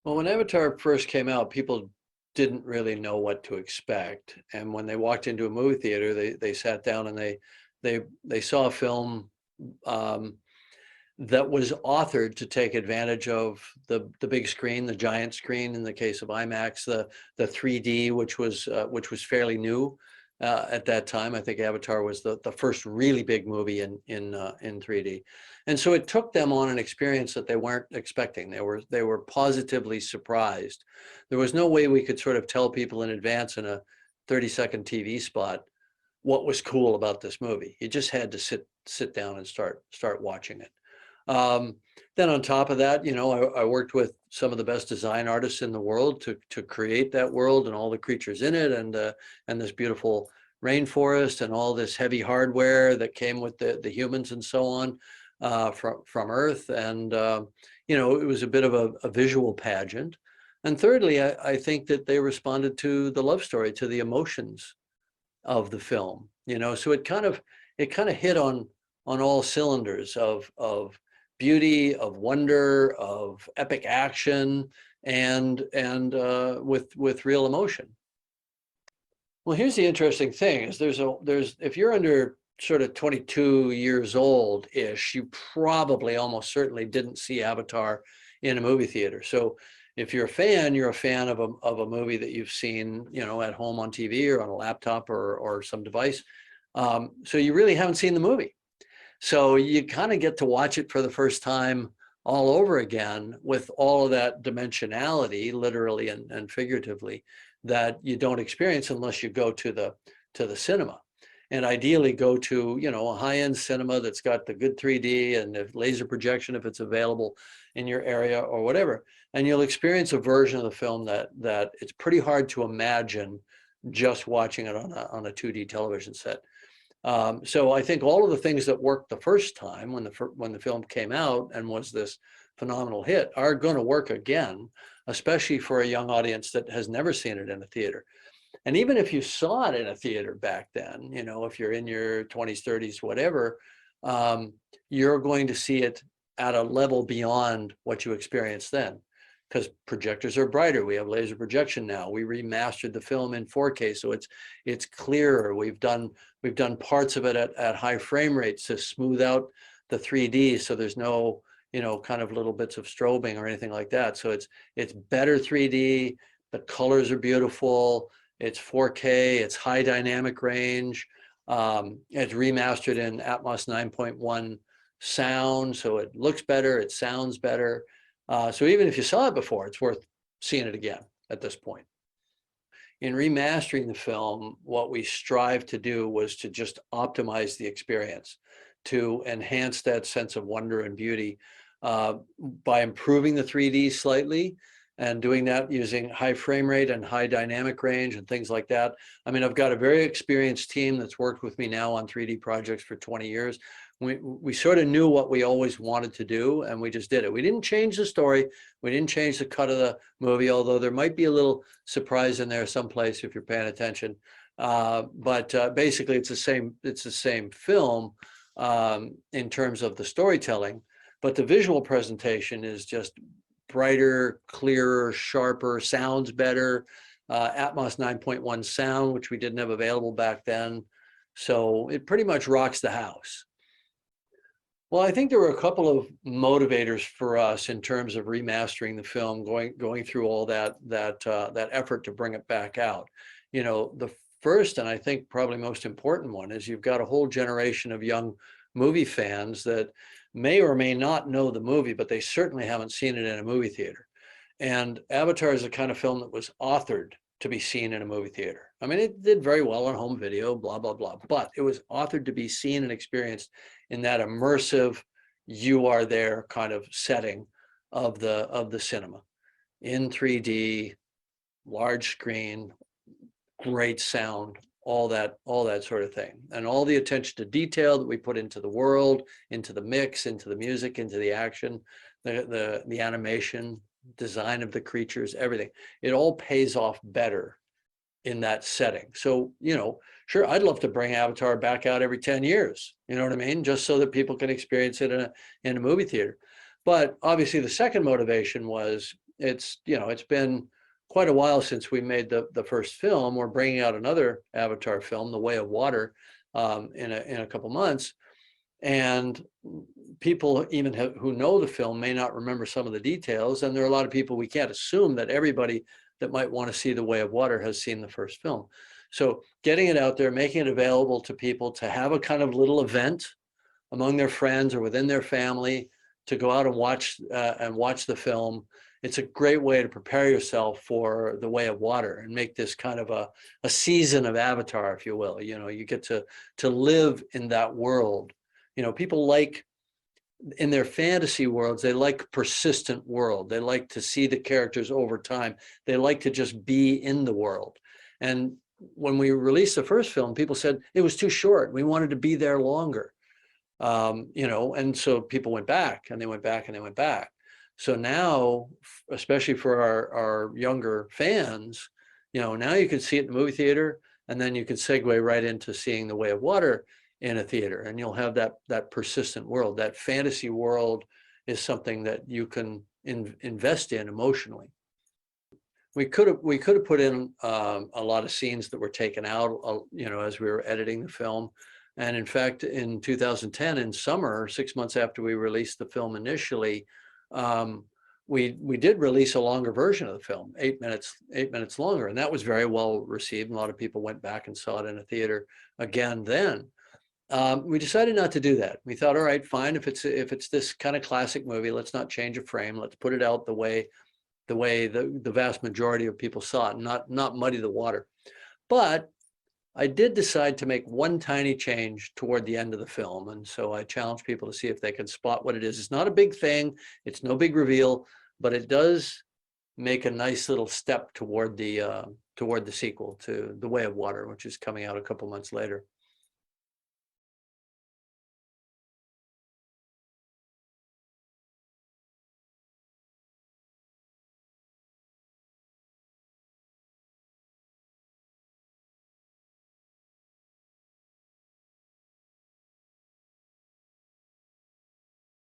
Well, when Avatar first came out, people didn't really know what to expect. And when they walked into a movie theater, they sat down and they saw a film um, that was authored to take advantage of the big screen, the giant screen in the case of IMAX, the 3D, which was fairly new at that time. I think Avatar was the first really big movie in 3D, and so it took them on an experience that they weren't expecting. They were positively surprised. There was no way we could sort of tell people in advance in a 30-second TV spot what was cool about this movie. You just had to sit down and start watching it. Um, then on top of that, I worked with some of the best design artists in the world to create that world and all the creatures in it, and this beautiful rainforest and all this heavy hardware that came with the humans and so on from Earth. And it was a bit of a visual pageant. And thirdly, I think that they responded to the love story, to the emotions of the film. So it kind of hit on all cylinders of beauty, of wonder, of epic action, and with real emotion. Well, here's the interesting thing: is there's if you're under sort of 22 years old ish, you probably almost certainly didn't see Avatar in a movie theater. So if you're a fan, you're a fan of a movie that you've seen, at home on TV or on a laptop or some device. So you really haven't seen the movie. So you kind of get to watch it for the first time all over again with all of that dimensionality, literally and figuratively, that you don't experience unless you go to the cinema. And ideally go to, a high-end cinema that's got the good 3D and the laser projection if it's available in your area or whatever. And you'll experience a version of the film that it's pretty hard to imagine just watching it on a 2D television set. So I think all of the things that worked the first time when the film came out and was this phenomenal hit are going to work again, especially for a young audience that has never seen it in a theater. And even if you saw it in a theater back then, if you're in your 20s, 30s, whatever, you're going to see it at a level beyond what you experienced then, because projectors are brighter. We have laser projection now. We remastered the film in 4K, so it's clearer. We've done parts of it at high frame rates to smooth out the 3D, so there's no kind of little bits of strobing or anything like that. So it's better 3D. The colors are beautiful. It's 4K. It's high dynamic range. It's remastered in Atmos 9.1 sound, so it looks better. It sounds better. So even if you saw it before, it's worth seeing it again at this point. In remastering the film, what we strive to do was to just optimize the experience, to enhance that sense of wonder and beauty by improving the 3D slightly, and doing that using high frame rate and high dynamic range and things like that. I mean, I've got a very experienced team that's worked with me now on 3D projects for 20 years. We sort of knew what we always wanted to do, and we just did it. We didn't change the story. We didn't change the cut of the movie, although there might be a little surprise in there someplace if you're paying attention. But basically, it's the same film in terms of the storytelling, but the visual presentation is just brighter, clearer, sharper, sounds better. Atmos 9.1 sound, which we didn't have available back then. So it pretty much rocks the house. Well, I think there were a couple of motivators for us in terms of remastering the film, going through all that effort to bring it back out. The first, and I think probably most important one, is you've got a whole generation of young movie fans that may or may not know the movie, but they certainly haven't seen it in a movie theater. And Avatar is the kind of film that was authored to be seen in a movie theater. I mean, it did very well on home video, blah, blah, blah, but it was authored to be seen and experienced in that immersive, you are there kind of setting of the cinema in 3D, large screen, great sound, all that sort of thing. And all the attention to detail that we put into the world, into the mix, into the music, into the action, the animation, design of the creatures, everything. It all pays off better in that setting. So, sure, I'd love to bring Avatar back out every 10 years, you know what I mean? Just so that people can experience it in a movie theater. But obviously the second motivation was it's, you know, it's been quite a while since we made the first film. We're bringing out another Avatar film, The Way of Water, in a couple months. And people even who know the film may not remember some of the details. And there are a lot of people, we can't assume that everybody that might want to see The Way of Water has seen the first film. So getting it out there, making it available to people to have a kind of little event among their friends or within their family to go out and watch the film. It's a great way to prepare yourself for The Way of Water and make this kind of a season of Avatar, if you will. You know, you get to live in that world. You know, people like, in their fantasy worlds, they like persistent world. They like to see the characters over time. They like to just be in the world. And when we released the first film, people said it was too short. We wanted to be there longer. You know, and so people went back and they went back and they went back. So now, especially for our younger fans, you know, now you can see it in the movie theater, and then you can segue right into seeing The Way of Water in a theater, and you'll have that persistent world. That fantasy world is something that you can invest in emotionally. We could have put in a lot of scenes that were taken out, you know, as we were editing the film. And in fact, in 2010, in summer, 6 months after we released the film initially, we did release a longer version of the film, 8 minutes longer, and that was very well received. A lot of people went back and saw it in a theater again then. We decided not to do that. We thought, all right, fine, if it's this kind of classic movie, let's not change a frame. Let's put it out the way the vast majority of people saw it, and not muddy the water. But I did decide to make one tiny change toward the end of the film. And so I challenge people to see if they can spot what it is. It's not a big thing. It's no big reveal, but it does make a nice little step toward the sequel to The Way of Water, which is coming out a couple months later.